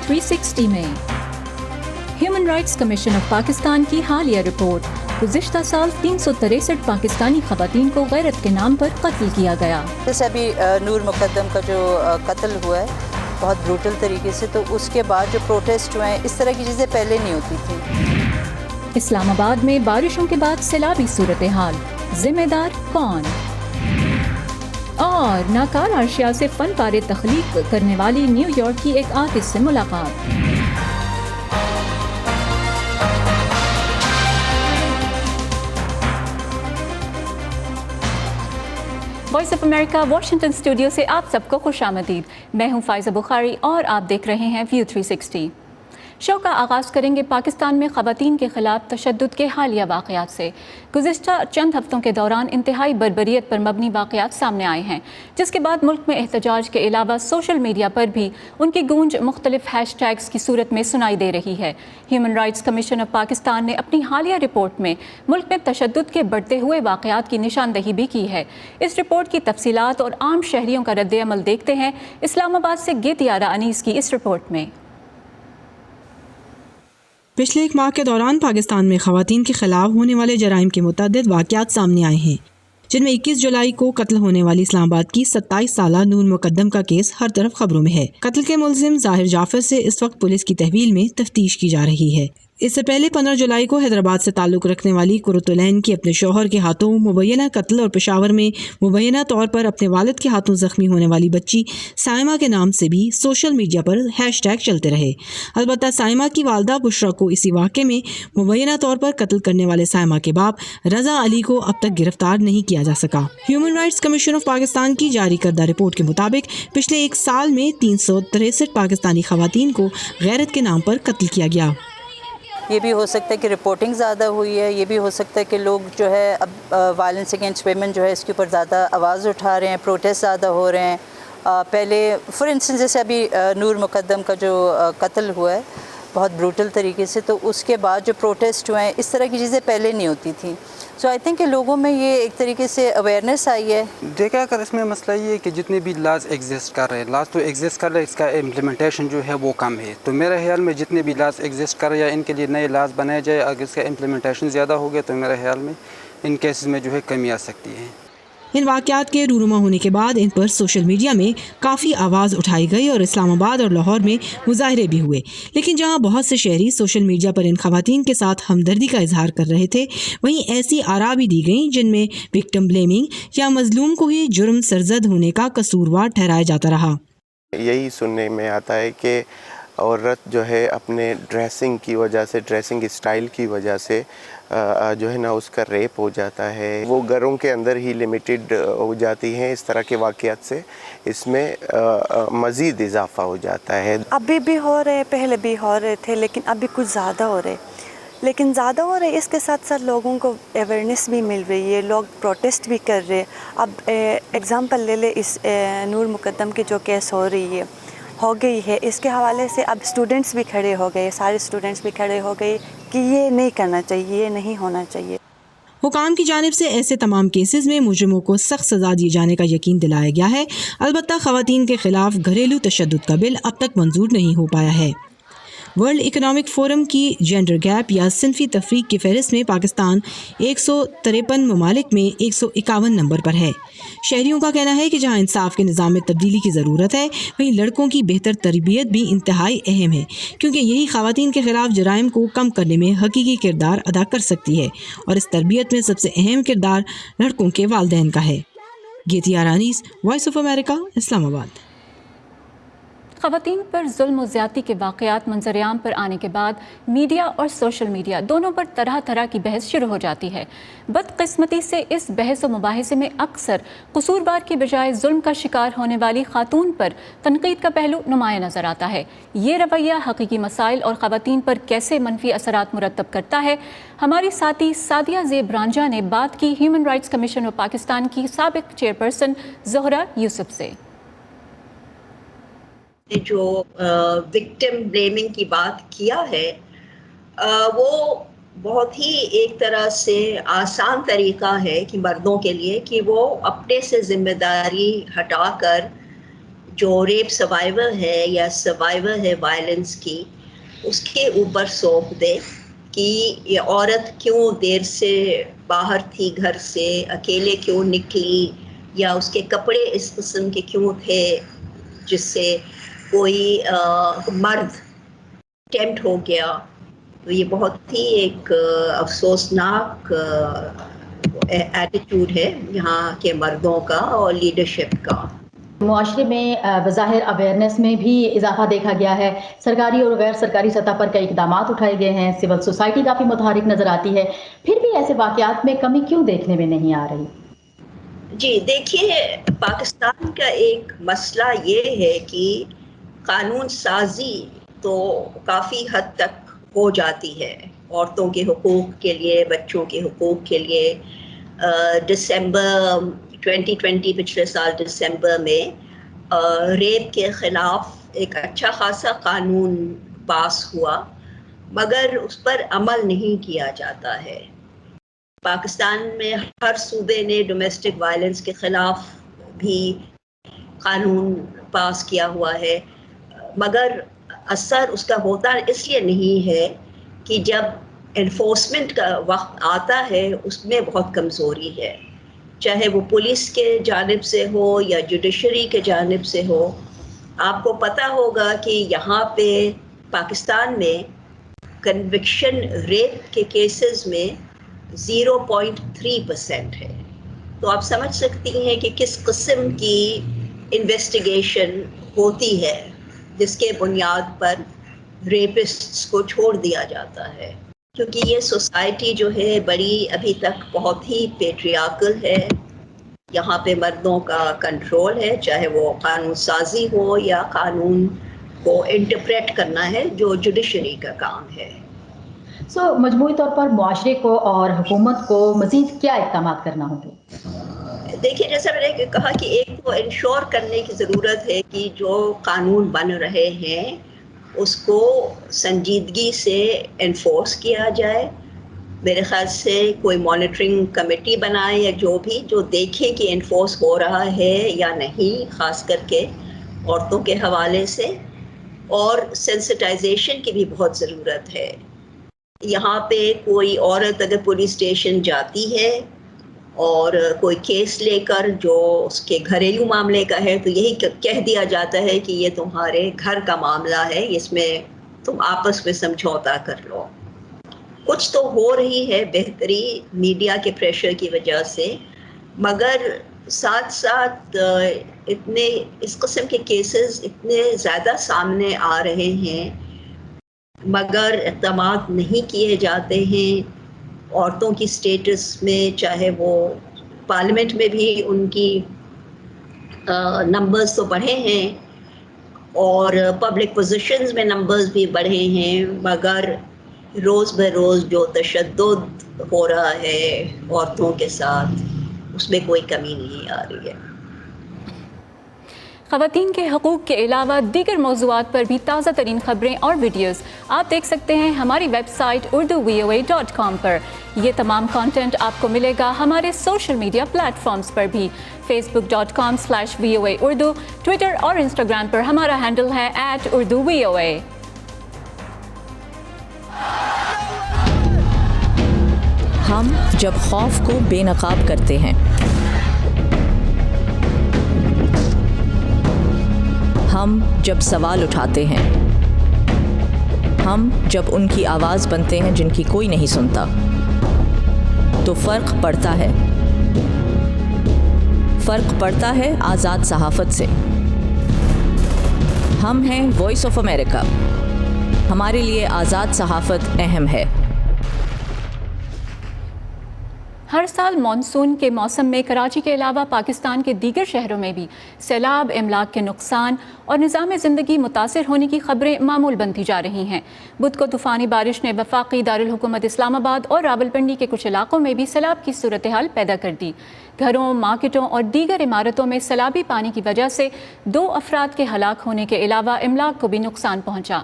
360 में human rights commission of Pakistan की हालिया रिपोर्ट। गुज़िश्ता साल 363 पाकिस्तानी ख़वातीन को गैरत के नाम पर कत्ल किया गया। जैसे अभी नूर मुकद्दम का जो कत्ल हुआ है बहुत ब्रूटल तरीके से, तो उसके बाद जो प्रोटेस्ट हुए हैं, इस तरह की चीज़ें पहले नहीं होती थी। इस्लामाबाद में बारिशों के बाद सैलाबी सूरत हाल, जिम्मेदार कौन? और नाकारा अशिया से फन पारे तख्लीक करने वाली न्यूयॉर्क की एक आर्टिस्ट से मुलाकात। Voice of America Washington studio से आप सबको खुशामदीद। मैं हूं फाइज़ा बुखारी और आप देख रहे हैं व्यू 360। शो का आगाज़ करेंगे पाकिस्तान में ख़वातीन के ख़िलाफ़ तशद्दुद के हालिया वाक़यात से। गुज़िश्ता चंद हफ़्तों के दौरान इंतहाई बर्बरियत पर मबनी वाक़यात सामने आए हैं, जिसके बाद मुल्क में एहतजाज के अलावा सोशल मीडिया पर भी उनकी गूंज मुख्तलिफ हैशटैग्स की सूरत में सुनाई दे रही है। Human rights commission of Pakistan ने अपनी हालिया रिपोर्ट में मुल्क में तशद्दुद के बढ़ते हुए वाक़यात की निशानदही भी की है। इस रिपोर्ट की तफसीलात और आम शहरियों का रद्द-ए-अमल देखते हैं इस्लामाबाद से गेतियारा अनीस की इस रिपोर्ट में। पिछले एक माह के दौरान पाकिस्तान में ख़वातीन के ख़िलाफ़ होने वाले जराइम के मुतअद्दिद वाक़यात सामने आए हैं, जिनमें 21 जुलाई को कत्ल होने वाली इस्लामाबाद की 27 साला नूर मुकद्दम का केस हर तरफ खबरों में है। कत्ल के मुलजिम ज़ाहिर जाफ़र से इस वक्त पुलिस की तहवील में तफ्तीश की जा रही है। इससे पहले 15 जुलाई को हैदराबाद से ताल्लुक़ रखने वाली कुरतुलैन की अपने शौहर के हाथों मुबैना कत्ल और पेशावर में मुबैना तौर पर अपने वालिद के हाथों ज़ख्मी होने वाली बच्ची साइमा के नाम से भी सोशल मीडिया पर हैशटैग चलते रहे। अलबत्ता साइमा की वालदा बुशरा को इसी वाक़े में मुबैना तौर पर कत्ल करने वाले साइमा के बाप रज़ा अली को अब तक गिरफ्तार नहीं किया जा सका। Human rights commission of Pakistan की जारी करदा रिपोर्ट के मुताबिक पिछले एक साल में 363 पाकिस्तानी ख़वातीन को गैरत के नाम पर कत्ल किया गया। ये भी हो सकता है कि रिपोर्टिंग ज़्यादा हुई है, ये भी हो सकता है कि लोग जो है अब वायलेंस अगेंस्ट वेमेन जो है इसके ऊपर ज़्यादा आवाज़ उठा रहे हैं, प्रोटेस्ट ज़्यादा हो रहे हैं। पहले फॉर इंस्टेंस जैसे अभी नूर मुकद्दम का जो कत्ल हुआ है बहुत ब्रूटल तरीके से, तो उसके बाद जो प्रोटेस्ट हुए हैं, इस तरह की चीज़ें पहले नहीं होती थी। सो आई थिंक कि लोगों में ये एक तरीके से अवेयरनेस आई है। देखा कर इसमें मसला ये है कि जितने भी लॉज एग्जिस्ट कर रहे हैं, लॉज तो एग्जिस्ट कर रहे हैं, इसका इम्प्लीमेंटेशन जो है वो कम है। तो मेरे ख्याल में जितने भी लॉज एग्जिस्ट कर रहे हैं इनके लिए नए लॉज बनाए जाए। अगर इसका इम्प्लीमेंटेशन ज़्यादा हो गया तो मेरे ख्याल में इन केसेस में जो है कमी आ सकती है। इन वाक़यात के रूनुमा होने के बाद इन पर सोशल मीडिया में काफ़ी आवाज़ उठाई गई और इस्लामाबाद और लाहौर में मुजाहरे भी हुए। लेकिन जहां बहुत से शहरी सोशल मीडिया पर इन ख़वातीन के साथ हमदर्दी का इजहार कर रहे थे, वहीं ऐसी आरा भी दी गई जिनमें विक्टिम ब्लेमिंग या मजलूम को ही जुर्म सरजद होने का कसूरवार ठहराया जाता रहा। यही सुनने में आता है कि औरत जो है अपने ड्रेसिंग की वजह से, ड्रेसिंग स्टाइल की वजह से जो है ना उसका रेप हो जाता है, वो घरों के अंदर ही लिमिटेड हो जाती हैं। इस तरह के वाक़यात से इसमें मज़ीद इजाफा हो जाता है। अभी भी हो रहे, पहले भी हो रहे थे, लेकिन अभी कुछ ज़्यादा हो रहे, लेकिन ज़्यादा हो रहे। इसके साथ साथ लोगों को अवेयरनेस भी मिल रही है, लोग प्रोटेस्ट भी कर रहे हैं। अब एग्ज़ाम्पल ले ले, इस नूर मुकद्दम की जो केस हो गई है, इसके हवाले से अब स्टूडेंट्स भी खड़े हो गए, सारे स्टूडेंट्स भी खड़े हो गए कि ये नहीं करना चाहिए, ये नहीं होना चाहिए। हुकाम की जानिब से ऐसे तमाम केसेस में मुजरिमों को सख्त सज़ा दिए जाने का यकीन दिलाया गया है। अलबत्ता ख़वातीन के ख़िलाफ़ घरेलू तशद्दुद का बिल अब तक मंजूर नहीं हो पाया है। वर्ल्ड इकोनॉमिक फोरम की जेंडर गैप या सिनफी तफरीक की फहरिस्त में पाकिस्तान 153 ममालिक में 151 नंबर पर है। शहरियों का कहना है कि जहां इंसाफ के निज़ाम में तब्दीली की ज़रूरत है, वहीं लड़कों की बेहतर तरबियत भी इंतहाई अहम है, क्योंकि यही ख़वातीन के ख़िलाफ़ जराइम को कम करने में हकीकी किरदार अदा कर सकती है, और इस तरबियत में सबसे अहम किरदार लड़कों के वालिदैन का है। गेतियारा Anees, Voice of America, Islamabad. ख़वातीन पर जुल्म और ज़्यादती के वाक़यात मंजर-ए-आम पर आने के बाद मीडिया और सोशल मीडिया दोनों पर तरह तरह की बहस शुरू हो जाती है। बदकिस्मती से इस बहस व मुबाहिसे में अक्सर कसूरवार की बजाय जुल्म का शिकार होने वाली खातून पर तनकीद का पहलू नुमाया नज़र आता है। ये रवैया हकीकी मसाइल और ख़वातीन पर कैसे मनफी असरात मुरतब करता है, हमारी साथी सादिया ज़ेब रांझा ने बात की human rights commission of Pakistan की साबिक चेयरपर्सन ज़ोहरा यूसुफ से। जो विक्टिम ब्लेमिंग की बात किया है, वो बहुत ही एक तरह से आसान तरीका है कि मर्दों के लिए कि वो अपने से जिम्मेदारी हटाकर جو ریپ سروائیور ہے یا سروائیور ہے وائلنس کی، اس کے اوپر سونپ دے کہ یہ عورت کیوں دیر سے باہر تھی گھر سے، اکیلے کیوں نکلی، یا اس کے کپڑے اس قسم کے کیوں تھے جس سے کوئی مرد ٹیمپٹ ہو گیا. تو یہ بہت ہی ایک افسوسناک ایٹیٹیوڈ ہے یہاں کے مردوں کا اور لیڈرشپ کا. معاشرے میں بظاہر اویئرنیس میں بھی اضافہ دیکھا گیا ہے، سرکاری اور غیر سرکاری سطح پر کئی اقدامات اٹھائے گئے ہیں، سول سوسائٹی کافی متحرک نظر آتی ہے، پھر بھی ایسے واقعات میں کمی کیوں دیکھنے میں نہیں آ رہی؟ جی دیکھیے، پاکستان کا ایک مسئلہ یہ ہے کہ قانون سازی تو کافی حد تک ہو جاتی ہے عورتوں کے حقوق کے لیے، بچوں کے حقوق کے لیے. دسمبر 2020 پچھلے سال دسمبر میں ریپ کے خلاف ایک اچھا خاصا قانون پاس ہوا، مگر اس پر عمل نہیں کیا جاتا ہے. پاکستان میں ہر صوبے نے ڈومیسٹک وائلنس کے خلاف بھی قانون پاس کیا ہوا ہے، مگر اثر اس کا ہوتا اس لیے نہیں ہے کہ جب انفورسمنٹ کا وقت آتا ہے اس میں بہت کمزوری ہے، چاہے وہ پولیس کے جانب سے ہو یا جوڈیشری کے جانب سے ہو. آپ کو پتہ ہوگا کہ یہاں پہ پاکستان میں کنوکشن ریپ کے کیسز میں 0.3% ہے. تو آپ سمجھ سکتی ہیں کہ کس قسم کی انویسٹیگیشن ہوتی ہے جس کے بنیاد پر ریپسٹس کو چھوڑ دیا جاتا ہے. کیونکہ یہ سوسائٹی جو ہے بڑی ابھی تک بہت ہی پیٹریارکل ہے، یہاں پہ مردوں کا کنٹرول ہے، چاہے وہ قانون سازی ہو یا قانون کو انٹرپریٹ کرنا ہے جو جوڈیشری کا کام ہے. مجموعی طور پر معاشرے کو اور حکومت کو مزید کیا اقدامات کرنا ہوں گے؟ دیکھیے، جیسا میں نے کہا کہ ایک تو انشور کرنے کی ضرورت ہے کہ جو قانون بن رہے ہیں اس کو سنجیدگی سے انفورس کیا جائے. میرے خیال سے کوئی مانیٹرنگ کمیٹی بنائے یا جو بھی جو دیکھے کہ انفورس ہو رہا ہے یا نہیں، خاص کر کے عورتوں کے حوالے سے. اور سینسٹائزیشن کی بھی بہت ضرورت ہے. یہاں پہ کوئی عورت اگر پولیس اسٹیشن جاتی ہے اور کوئی کیس لے کر جو اس کے گھریلو معاملے کا ہے تو یہی کہہ دیا جاتا ہے کہ یہ تمہارے گھر کا معاملہ ہے، اس میں تم آپس میں سمجھوتا کر لو. کچھ تو ہو رہی ہے بہتری میڈیا کے پریشر کی وجہ سے، مگر ساتھ ساتھ اتنے اس قسم کے کیسز اتنے زیادہ سامنے آ رہے ہیں مگر اقدامات نہیں کیے جاتے ہیں. عورتوں کی سٹیٹس میں، چاہے وہ پارلیمنٹ میں بھی ان کی نمبرز تو بڑھے ہیں اور پبلک پوزیشنز میں نمبرز بھی بڑھے ہیں، مگر روز بہ روز جو تشدد ہو رہا ہے عورتوں کے ساتھ اس میں کوئی کمی نہیں آ رہی ہے. خواتین کے حقوق کے علاوہ دیگر موضوعات پر بھی تازہ ترین خبریں اور ویڈیوز آپ دیکھ سکتے ہیں ہماری ویب سائٹ urduvoa.com پر. یہ تمام کانٹینٹ آپ کو ملے گا ہمارے سوشل میڈیا پلیٹ فارمز پر بھی. facebook.com/VOA Urdu، ٹویٹر اور انسٹاگرام پر ہمارا ہینڈل ہے @urduvoa. ہم جب خوف کو بے نقاب کرتے ہیں، ہم جب سوال اٹھاتے ہیں، ہم جب ان کی آواز بنتے ہیں جن کی کوئی نہیں سنتا، تو فرق پڑتا ہے. فرق پڑتا ہے آزاد صحافت سے. ہم ہیں وائس آف امریکہ. ہمارے لیے آزاد صحافت اہم ہے. ہر سال مانسون کے موسم میں کراچی کے علاوہ پاکستان کے دیگر شہروں میں بھی سیلاب، املاک کے نقصان اور نظام زندگی متاثر ہونے کی خبریں معمول بنتی جا رہی ہیں. بدھ کو طوفانی بارش نے وفاقی دارالحکومت اسلام آباد اور راولپنڈی کے کچھ علاقوں میں بھی سیلاب کی صورتحال پیدا کر دی. گھروں، مارکیٹوں اور دیگر عمارتوں میں سیلابی پانی کی وجہ سے 2 افراد کے ہلاک ہونے کے علاوہ املاک کو بھی نقصان پہنچا.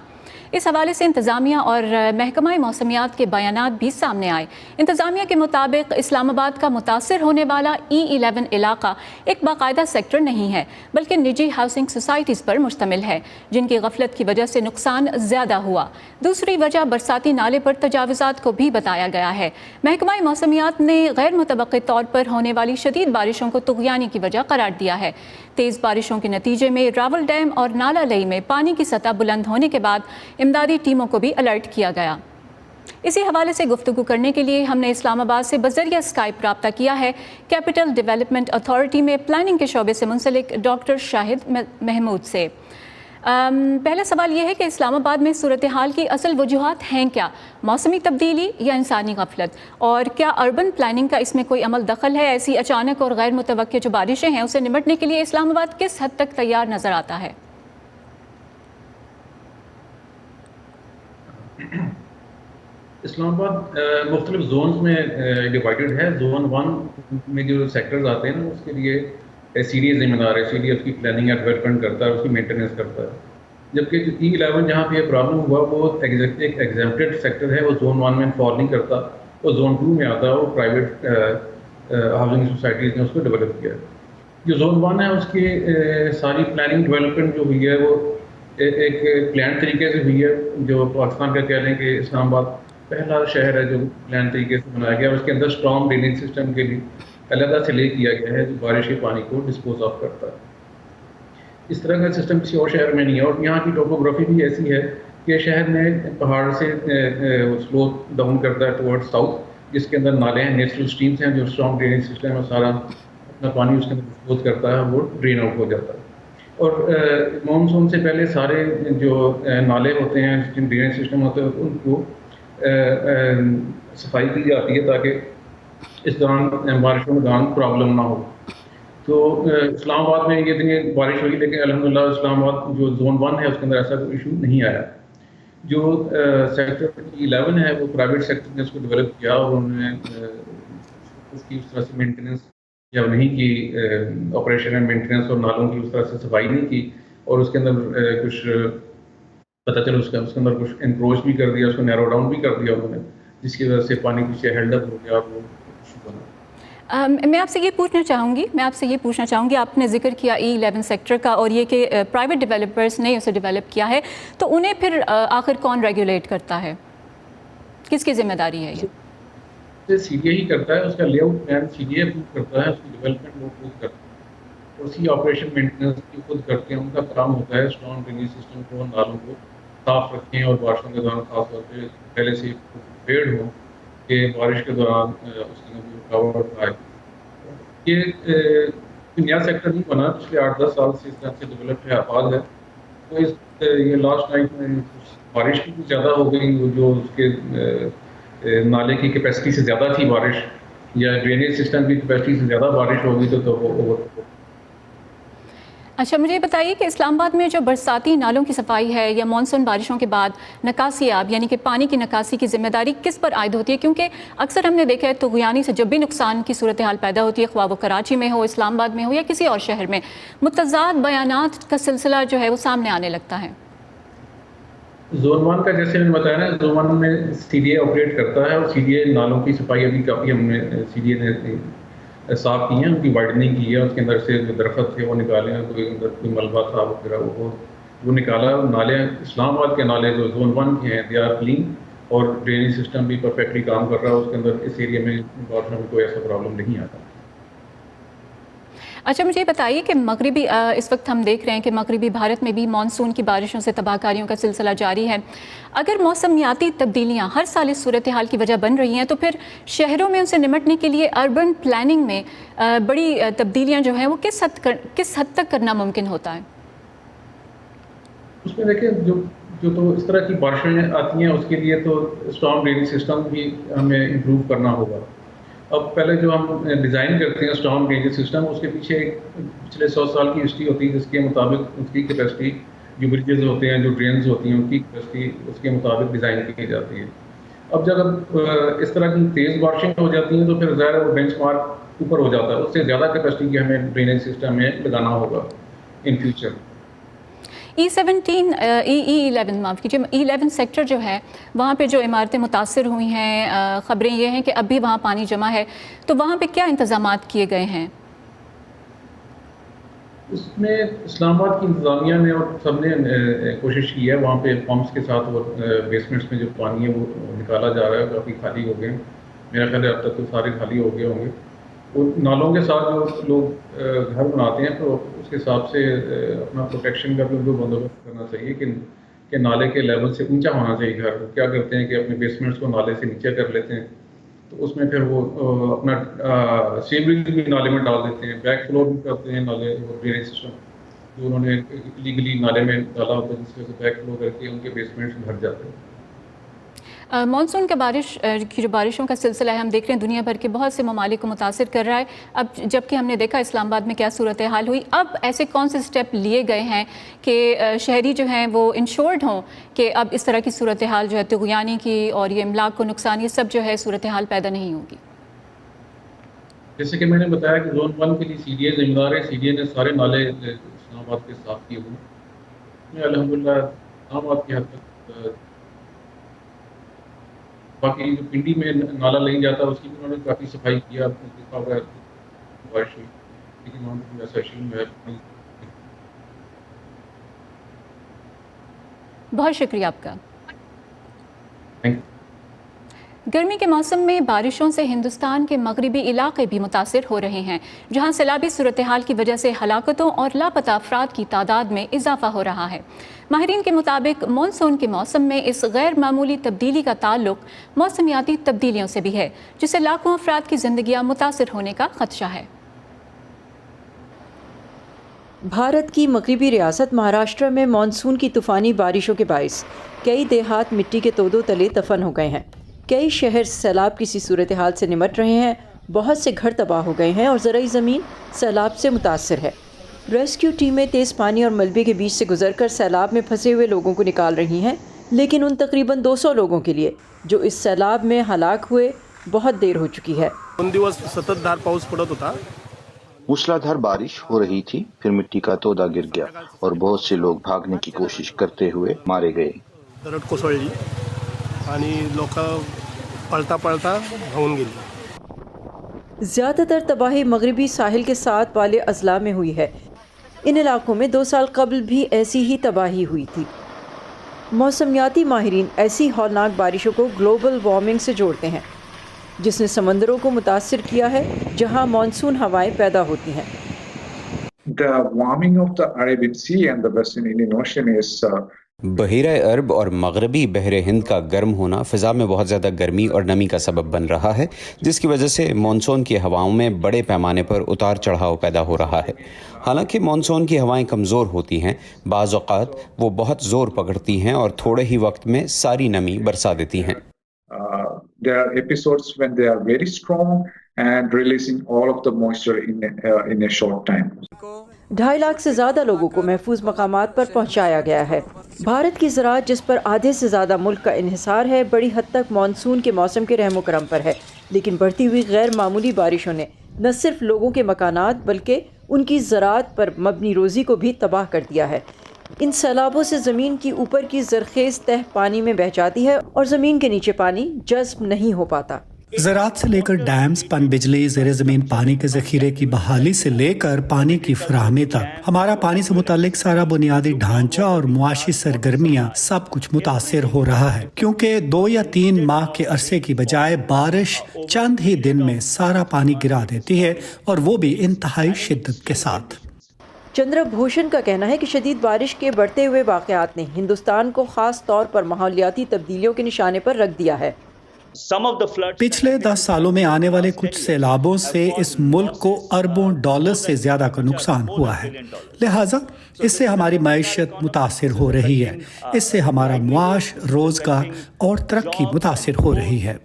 इस हवाले से इंतज़ामिया और महकमा मौसमियात के बयानात भी सामने आए। इंतज़ामिया के मुताबिक इस्लामाबाद का मुतासर होने वाला E11 इलाका एक बाकायदा सेक्टर नहीं है, बल्कि निजी हाउसिंग सोसाइटीज़ पर मुश्तमिल है, जिनकी गफलत की वजह से नुकसान ज़्यादा हुआ। दूसरी वजह बरसाती नाले पर तजावुज़ात को भी बताया गया है। महकमा मौसमियात ने गैर मुतवक्की तौर पर होने वाली शदीद बारिशों को तुग़यानी की वजह करार दिया है। तेज़ बारिशों के नतीजे में रावल डैम और नाला लई में पानी की सतह बुलंद होने के बाद इमदादी टीमों को भी अलर्ट किया गया। इसी हवाले से गुफ्तगू करने के लिए हमने इस्लामाबाद से बज़रिया स्काइप रब्ता किया है कैपिटल डेवलपमेंट अथॉरिटी में प्लानिंग के शोबे से मुंसलिक डॉक्टर शाहिद महमूद से। पहला सवाल ये है कि इस्लामाबाद में सूरत हाल की असल वजूहात हैं क्या, मौसमी तब्दीली या इंसानी गफलत, और क्या अर्बन प्लानिंग का इसमें कोई अमल दखल है? ऐसी अचानक और गैर मुतवक्की जो बारिशें हैं उसे निपटने के लिए इस्लामाबाद किस हद तक तैयार नज़र आता है? इस्लामाबाद मुख्तलिफ जोन्स में डिवाइडेड है। जोन 1 में जो सेक्टर्स आते हैं ना, उसके लिए CDA जिम्मेदार है। CDA उसकी प्लानिंग या डेवलपमेंट करता है, उसकी मेंटेनेंस करता है। जबकि E11 जहाँ पे प्रॉब्लम हुआ वो एक एग्जेम्प्टेड सेक्टर है, वो जोन 1 में फॉल नहीं करता, वो जोन 2 में आता है। वो प्राइवेट हाउसिंग सोसाइटीज़ ने उसको डेवलप किया। जो जोन 1 है उसकी सारी प्लानिंग डेवलपमेंट जो हुई है वो एक प्लान तरीके से हुई है। जो पाकिस्तान का कह लें कि इस्लामाबाद पहला शहर है जो प्लान तरीके से बनाया गया। उसके अंदर स्ट्रॉन्ग ड्रेनेज सिस्टम के लिए अलग से ले किया गया है जो बारिश के पानी को डिस्पोज ऑफ करता है। इस तरह का सिस्टम किसी और शहर में नहीं है। और यहाँ की टोपोग्राफी भी ऐसी है कि शहर में पहाड़ से स्लोप डाउन करता है टुवर्ड्स साउथ, जिसके अंदर नाले हैं, नेचुरल स्ट्रीम्स हैं, जो स्ट्रॉन्ग ड्रेनेज सिस्टम है सारा अपना पानी उसके अंदर डिस्पोज करता है, वो ड्रेन आउट हो जाता है। और मानसून से पहले सारे जो नाले होते हैं, ड्रेनेज सिस्टम होते हैं, उनको सफाई की जाती है ताकि इस दौरान बारिशों के दौरान प्रॉब्लम ना हो। तो इस्लामाबाद में ये इतनी बारिश हुई, लेकिन अल्हम्दुलिल्लाह इस्लामाबाद जो जोन 1 है उसके अंदर ऐसा कोई इशू नहीं आया। जो सेक्टर 11 है वो प्राइवेट सेक्टर ने उसको डेवलप किया और उन्होंने उसकी उस तरह से मेंटेनेंस या नहीं की, ऑपरेशन एंड मेंटेनेंस और नालों की उस तरह से सफाई नहीं की। और उसके अंदर कुछ पता चला उसके अंदर कुछ एनक्रोच भी कर दिया, उसको नैरो डाउन भी कर दिया उन्होंने, जिसकी वजह से पानी पीछे हेल्डअप हो गया। वो मैं आपसे ये पूछना चाहूँगी आपने जिक्र किया E11 सेक्टर का और ये कि प्राइवेट डेवलपर्स ने उसे डेवलप किया है, तो उन्हें फिर आखिर कौन रेगुलेट करता है, किसकी जिम्मेदारी है ये? CDA ही करता है। उसका लेआउट प्लान CDA अप्रूव करता है, उसकी डेवलपमेंट वो खुद करता है, उसकी ऑपरेशन मेंटेनेंस भी खुद करते हैं। उनका काम होता है स्ट्रॉन्ग ड्रेनेज सिस्टम को, नालों को साफ रखें और बारिशों के दौरान खासतौर पर पहले से प्रिपेयर्ड हो कि बारिश के दौरान उसकी रुकावट आए। ये नया सेक्टर नहीं बना, पिछले 8-10 साल से इस तरह से डेवलप है, आबाद है। तो ये लास्ट टाइम में बारिश भी ज़्यादा हो गई, जो उसके नाले की कैपेसिटी से ज़्यादा थी बारिश, या ड्रेनेज सिस्टम की कैपेसिटी से ज़्यादा बारिश हो गई तो वो ओवर। अच्छा, मुझे बताइए कि इस्लामाबाद में जो बरसाती नालों की सफाई है या मानसून बारिशों के बाद निकासी आब यानी कि पानी की निकासी की जिम्मेदारी किस पर आयद होती है? क्योंकि अक्सर हमने देखा है तुग़यानी से जब भी नुकसान की सूरत हाल पैदा होती है, ख्वाह वो कराची में हो, इस्लामाबाद में हो या किसी और शहर में, मुतज़ाद बयानात का सिलसिला जो है वो सामने आने लगता है। जोन 1 का जैसे मैंने बताया ना, जोन 1 में CDA ऑपरेट करता है और CDA नालों की सफाई अभी काफ़ी हमने CDA ने साफ की है, उनकी वाइडनिंग की है, उसके अंदर से जो दरख्त थे वो निकाले हैं, कोई मलबा था वगैरह वो निकाला। नाले इस्लामाबाद के नाले जो जोन 1 के हैं दे आर क्लीन और ड्रेनेज सिस्टम भी परफेक्टली काम कर रहा है। उसके अंदर इस एरिया में बारिशों में कोई ऐसा प्रॉब्लम नहीं आता। अच्छा, मुझे बताइए कि मगरिबी इस वक्त हम देख रहे हैं कि मगरिबी भारत में भी मानसून की बारिशों से तबाहकारियों का सिलसिला जारी है। अगर मौसमियाती तब्दीलियाँ हर साल इस सूरत हाल की वजह बन रही हैं, तो फिर शहरों में उनसे निपटने के लिए अर्बन प्लानिंग में बड़ी तब्दीलियाँ जो हैं वो किस हद तक करना मुमकिन होता है? उसमें देखिए जो तो इस तरह की बारिशें आती हैं उसके लिए तो स्ट्रॉन्ग ड्रेनेज सिस्टम भी हमें इम्प्रूव करना होगा। अब पहले जो हम डिज़ाइन करते हैं स्ट्रॉन्ग ड्रेनेज सिस्टम, उसके पीछे पिछले 100 साल की हिस्ट्री होती है, जिसके मुताबिक उसकी कैपेसिटी, जो ब्रिजेज होते हैं, जो ड्रेन्स होती हैं, उनकी कैपेसिटी उसके मुताबिक डिज़ाइन की जाती है। अब जब इस तरह की तेज़ बारिशें हो जाती हैं तो फिर ज़ाहिर है वो बेंचमार्क ऊपर हो जाता है, उससे ज़्यादा कैपेसिटी की हमें ड्रेनेज सिस्टम में लगाना होगा इन फ्यूचर। E11 माफ़ कीजिए, E11 सेक्टर जो है वहाँ पे जो इमारतें मुतासर हुई हैं, ख़बरें ये हैं कि अब भी वहाँ पानी जमा है, तो वहाँ पे क्या इंतज़ामात किए गए हैं? उसमें इस्लामाबाद की इंतज़ामिया ने और सब ने कोशिश की है, वहाँ पे पम्प्स के साथ और बेसमेंट्स में जो पानी है वो निकाला जा रहा है, काफ़ी खाली हो गए। मेरा ख्याल है अब तक तो सारे खाली हो गए होंगे। और नालों के साथ जो लोग घर बनाते हैं तो उसके हिसाब से अपना प्रोटेक्शन का भी उनको बंदोबस्त करना चाहिए कि नाले के लेवल से ऊंचा होना चाहिए घर। क्या करते हैं कि अपने बेसमेंट्स को नाले से नीचे कर लेते हैं, तो उसमें फिर वो अपना सीवरेज भी नाले में डाल देते हैं, बैक फ्लो भी करते हैं नाले और ड्रेनेज सिस्टम जो उन्होंने इलीगली नाले में डाला होता है, जिसकी वजह से बैक फ्लो करके उनके बेसमेंट्स भर जाते हैं। मानसून के की जो बारिशों का सिलसिला है, हम देख रहे हैं दुनिया भर के बहुत से ममालिक को मुतासिर कर रहा है। अब जबकि हमने देखा इस्लामाबाद में क्या सूरत हाल हुई, अब ऐसे कौन से स्टेप लिए गए हैं कि शहरी जो हैं वो इंश्योर्ड हों कि अब इस तरह की सूरत हाल जो है तुग़यानी की और ये इमलाक को नुकसान, ये सब जो है सूरत हाल पैदा नहीं होगी? जैसे कि मैंने बताया कि जोन 1 के लिए CDA जिम्मेदार है। CDA ने सारे नाले इस्लामाबाद के साफ किए हुए, अल्हम्दुलिल्लाह इस्लामाबाद की हद तक। बाकी जो पिंडी में नाला नहीं जाता उसकी भी उन्होंने काफ़ी सफाई किया, देखा हुआ बारिश हुई, लेकिन वहाँ पर ऐसा इशू है। बहुत शुक्रिया आपका। गर्मी के मौसम में बारिशों से हिंदुस्तान के मगरबी इलाके भी मुतासिर हो रहे हैं, जहां सैलाबी सूरत हाल की वजह से हलाकतों और लापता अफराद की तादाद में इजाफा हो रहा है। माहिरीन के मुताबिक मानसून के मौसम में इस गैर मामूली तब्दीली का ताल्लुक मौसमियाती तब्दीलियों से भी है, जिससे लाखों अफराद की जिंदगियां मुतासिर होने का खदशा है। भारत की मगरबी रियासत महाराष्ट्र में मानसून की तूफ़ानी बारिशों के बाइस कई देहात मिट्टी के तोदों तले दफन हो गए हैं। कई शहर सैलाब की सी सूरत हाल से निमट रहे हैं। बहुत से घर तबाह हो गए हैं और ज़राई ज़मीन सैलाब से मुतासर है। रेस्क्यू टीमें तेज़ पानी और मलबे के बीच से गुजरकर सैलाब में फंसे हुए लोगों को निकाल रही हैं, लेकिन उन तकरीबन 200 लोगों के लिए जो इस सैलाब में हलाक हुए बहुत देर हो चुकी है। 2 दिवस सततधार पाऊस पड़त होता, मूसलाधार बारिश हो रही थी, फिर मिट्टी का तोदा गिर गया और बहुत से लोग भागने की कोशिश करते हुए मारे गए। दरड कोसळली आणि लोक पळता पळता धावून गेली। ज़्यादातर तबाही मगरबी साहिल के साथ वाले अजला में हुई है। इन इलाकों में 2 साल कबल भी ऐसी ही तबाही हुई थी। मौसमियाती माहिरीन ऐसी हौलनाक बारिशों को ग्लोबल वार्मिंग से जोड़ते हैं, जिसने समंदरों को मुतासिर किया है जहां मानसून हवाएं पैदा होती हैं। The warming of the Arabian Sea and the Western Indian Ocean is बहीरा अरब और मगरबी बहर हिंद का गर्म होना फ़िज़ा में बहुत ज़्यादा गर्मी और नमी का सबब बन रहा है, जिसकी वजह से मानसून की हवाओं में बड़े पैमाने पर उतार चढ़ाव पैदा हो रहा है। हालांकि मानसून की हवाएं कमज़ोर होती हैं, बाज़ औक़ात वो बहुत ज़ोर पकड़ती हैं और थोड़े ही वक्त में सारी नमी बरसा देती हैं। There are episodes when they are very strong and releasing all of the moisture in a short time. 2.5 lakh से ज़्यादा लोगों को महफूज मकामात पर पहुँचाया गया है। भारत की ज़राअत, जिस पर आधे से ज़्यादा मुल्क का इन्हिसार है, बड़ी हद तक मानसून के मौसम के रहमो करम पर है, लेकिन बढ़ती हुई गैर मामूली बारिशों ने न सिर्फ लोगों के मकानात बल्कि उनकी ज़राअत पर मबनी रोज़ी को भी तबाह कर दिया है। इन सैलाबों से ज़मीन की ऊपर की ज़रखेज़ तह पानी में बह जाती है और ज़मीन के नीचे पानी जज़्ब नहीं हो पाता। ज़राअत से लेकर डैम्स, पन बिजली, ज़ेरे ज़मीन पानी के ज़ख़ीरे की बहाली से लेकर पानी की फराहमी तक हमारा पानी से मुताल्लिक सारा बुनियादी ढांचा और मुआशी सरगर्मियाँ सब कुछ मुतासिर हो रहा है, क्योंकि 2 या 3 माह के अरसे की बजाय बारिश चंद ही दिन में सारा पानी गिरा देती है, और वो भी इंतहाई शिद्दत के साथ। चंद्र भूषण का कहना है कि शदीद बारिश के बढ़ते हुए वाक़यात ने हिंदुस्तान को ख़ास तौर पर माहौलियाती तब्दीलियों के निशाने पर रख दिया है। पिछले 10 सालों में आने वाले कुछ सैलाबों से इस मुल्क को अरबों डॉलर से ज्यादा का नुकसान हुआ है, लिहाजा इससे हमारी मईशत मुतासिर हो रही है, इससे हमारा मुआश, रोजगार और तरक्की मुतासिर हो रही है।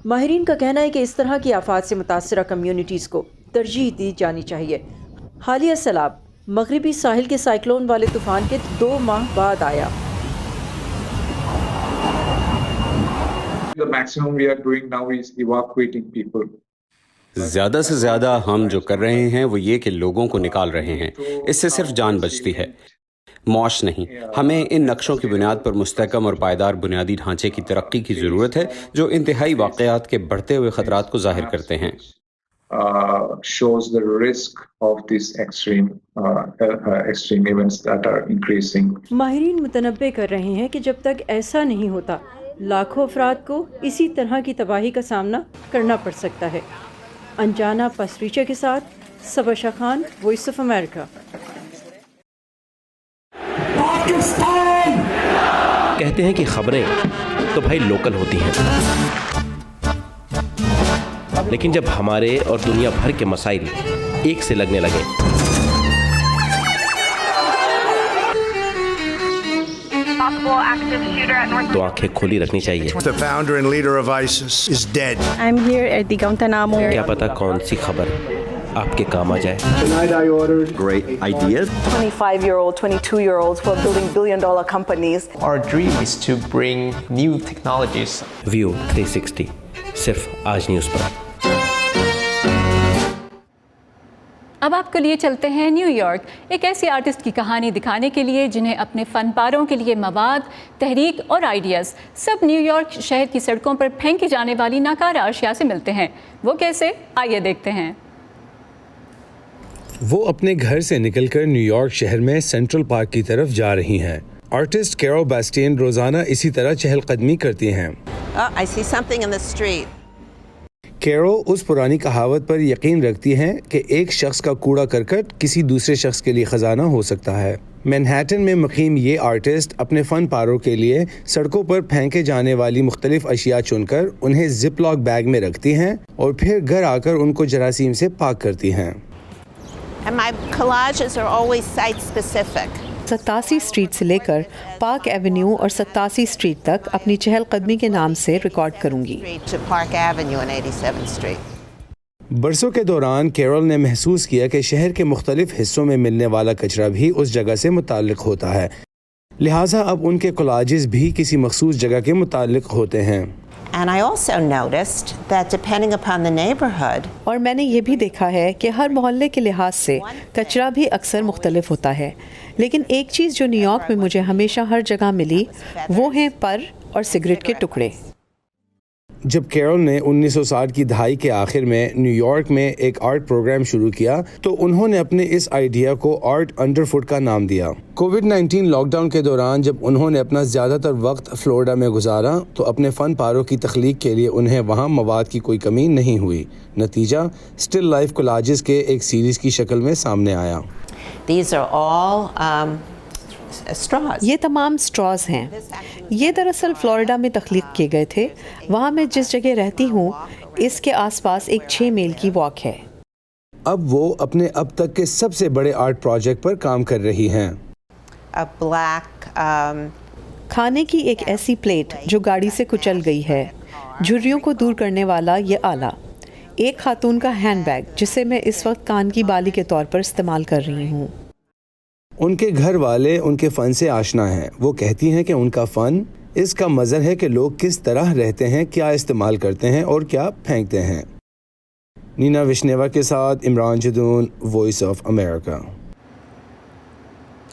माहिरीन का कहना है कि इस तरह की आफात से मुतासिरा कम्युनिटीज़ को तरजीह दी जानी चाहिए। हालिया सैलाब मगरबी साहिल के साइक्लोन वाले तूफान के 2 माह बाद आया। The maximum we are doing now is evacuating people. ज़्यादा से ज़्यादा हम जो कर रहे हैं वो ये कि लोगों को निकाल रहे हैं, इससे सिर्फ जान बचती है। معاش نہیں. ہمیں ان نقشوں کی بنیاد پر مستحکم اور پائیدار بنیادی ڈھانچے کی ترقی کی ضرورت ہے جو انتہائی واقعات کے بڑھتے ہوئے خطرات کو ظاہر کرتے ہیں. shows the risk of these extreme events that are increasing. ماہرین متنبع کر رہے ہیں کہ جب تک ایسا نہیں ہوتا لاکھوں افراد کو اسی طرح کی تباہی کا سامنا کرنا پڑ سکتا ہے. انجانا پسریچا کے ساتھ صبا شاہ خان، وائس آف امریکہ. کہتے ہیں کہ خبریں تو بھائی لوکل ہوتی ہیں، لیکن جب ہمارے اور دنیا بھر کے مسائل ایک سے لگنے لگے تو آنکھیں کھلی رکھنی چاہیے. The founder and leader of ISIS is dead. I'm here at the Guantanamo. کیا پتا کون سی خبر آپ کے کام آ جائے. Tonight I ordered great ideas. 25-year-old, 22-year-olds who are building billion-dollar companies. Our dream is to bring new technologies. View 360 صرف آج news پر. اب آپ کے لیے چلتے ہیں نیو یارک، ایک ایسی آرٹسٹ کی کہانی دکھانے کے لیے جنہیں اپنے فن پاروں کے لیے مواد، تحریک اور آئیڈیاز سب نیو یارک شہر کی سڑکوں پر پھینکی جانے والی ناکارہ اشیاء سے ملتے ہیں. وہ کیسے؟ آئیے دیکھتے ہیں. وہ اپنے گھر سے نکل کر نیو یارک شہر میں سینٹرل پارک کی طرف جا رہی ہیں. آرٹسٹ کیرول بیسٹین روزانہ اسی طرح چہل قدمی کرتی ہیں. I see something in the street. Carol اس پرانی کہاوت پر یقین رکھتی ہیں کہ ایک شخص کا کوڑا کرکٹ کسی دوسرے شخص کے لیے خزانہ ہو سکتا ہے. مینہٹن میں مقیم یہ آرٹسٹ اپنے فن پاروں کے لیے سڑکوں پر پھینکے جانے والی مختلف اشیاء چن کر انہیں زپ لاک بیگ میں رکھتی ہیں اور پھر گھر آ کر ان کو جراثیم سے پاک کرتی ہیں. And my collages are always site specific. 87 street سے لے کر پارک ایونیو اور 87 اسٹریٹ تک اپنی چہل قدمی کے نام سے ریکارڈ کروں گی. برسوں کے دوران کیرول نے محسوس کیا کہ شہر کے مختلف حصوں میں ملنے والا کچرا بھی اس جگہ سے متعلق ہوتا ہے، لہٰذا اب ان کے کولاجز بھی کسی مخصوص جگہ کے متعلق ہوتے ہیں. And I also noticed that depending upon the neighborhood. اور میں نے یہ بھی دیکھا ہے کہ ہر محلے کے لحاظ سے کچرا بھی اکثر مختلف ہوتا ہے، لیکن ایک چیز جو نیو یارک میں مجھے ہمیشہ ہر جگہ ملی وہ ہیں پر اور سگریٹ کے ٹکڑے. جب کیرول نے 1960 کی دہائی کے آخر میں نیو یارک میں ایک آرٹ پروگرام شروع کیا تو انہوں نے اپنے اس آئیڈیا کو آرٹ انڈر فٹ کا نام دیا. کووڈ-19 لاک ڈاؤن کے دوران جب انہوں نے اپنا زیادہ تر وقت فلوریڈا میں گزارا تو اپنے فن پاروں کی تخلیق کے لیے انہیں وہاں مواد کی کوئی کمی نہیں ہوئی. نتیجہ اسٹل لائف کولاجز کے ایک سیریز کی شکل میں سامنے آیا. These are all straws. یہ تمام سٹراز ہیں. یہ دراصل فلوریڈا میں تخلیق کیے گئے تھے. وہاں میں جس جگہ رہتی ہوں اس کے آس پاس ایک 6 میل کی واک ہے. اب وہ اپنے اب تک کے سب سے بڑے آرٹ پروجیکٹ پر کام کر رہی ہیں. کھانے کی ایک ایسی پلیٹ جو گاڑی سے کچل گئی ہے، جھریوں کو دور کرنے والا یہ آلہ، ایک خاتون کا ہینڈ بیگ جسے میں اس وقت کان کی بالی کے طور پر استعمال کر رہی ہوں. ان کے گھر والے ان کے فن سے آشنا ہیں. وہ کہتی ہیں کہ ان کا فن اس کا مظہر ہے کہ لوگ کس طرح رہتے ہیں، کیا استعمال کرتے ہیں اور کیا پھینکتے ہیں. نینا وشنیوا کے ساتھ Imran Jadoon, voice of America.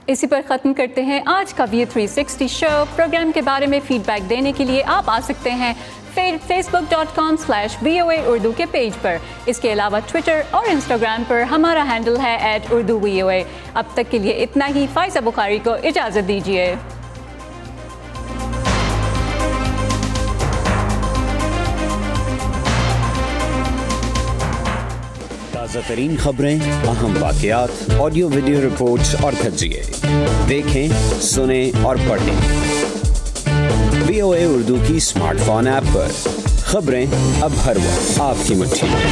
اسی پر ختم کرتے ہیں آج کا ویو 360 شو. پروگرام کے بارے میں فیڈ بیک دینے کے لیے آپ آ سکتے ہیں facebook.com/VOA اردو کے پیج پر. اس کے علاوہ ٹویٹر اور انسٹاگرام پر ہمارا ہینڈل ہے @urduvoa. اب تک کے لیے اتنا ہی. فائزہ بخاری کو اجازت دیجیے. تازہ ترین خبریں، اہم واقعات، آڈیو ویڈیو رپورٹس اور تجزیے دیکھیں، سنیں اور پڑھیں VOA اردو کی اسمارٹ فون ایپ پر. خبریں اب ہر وقت آپ کی مٹھی میں.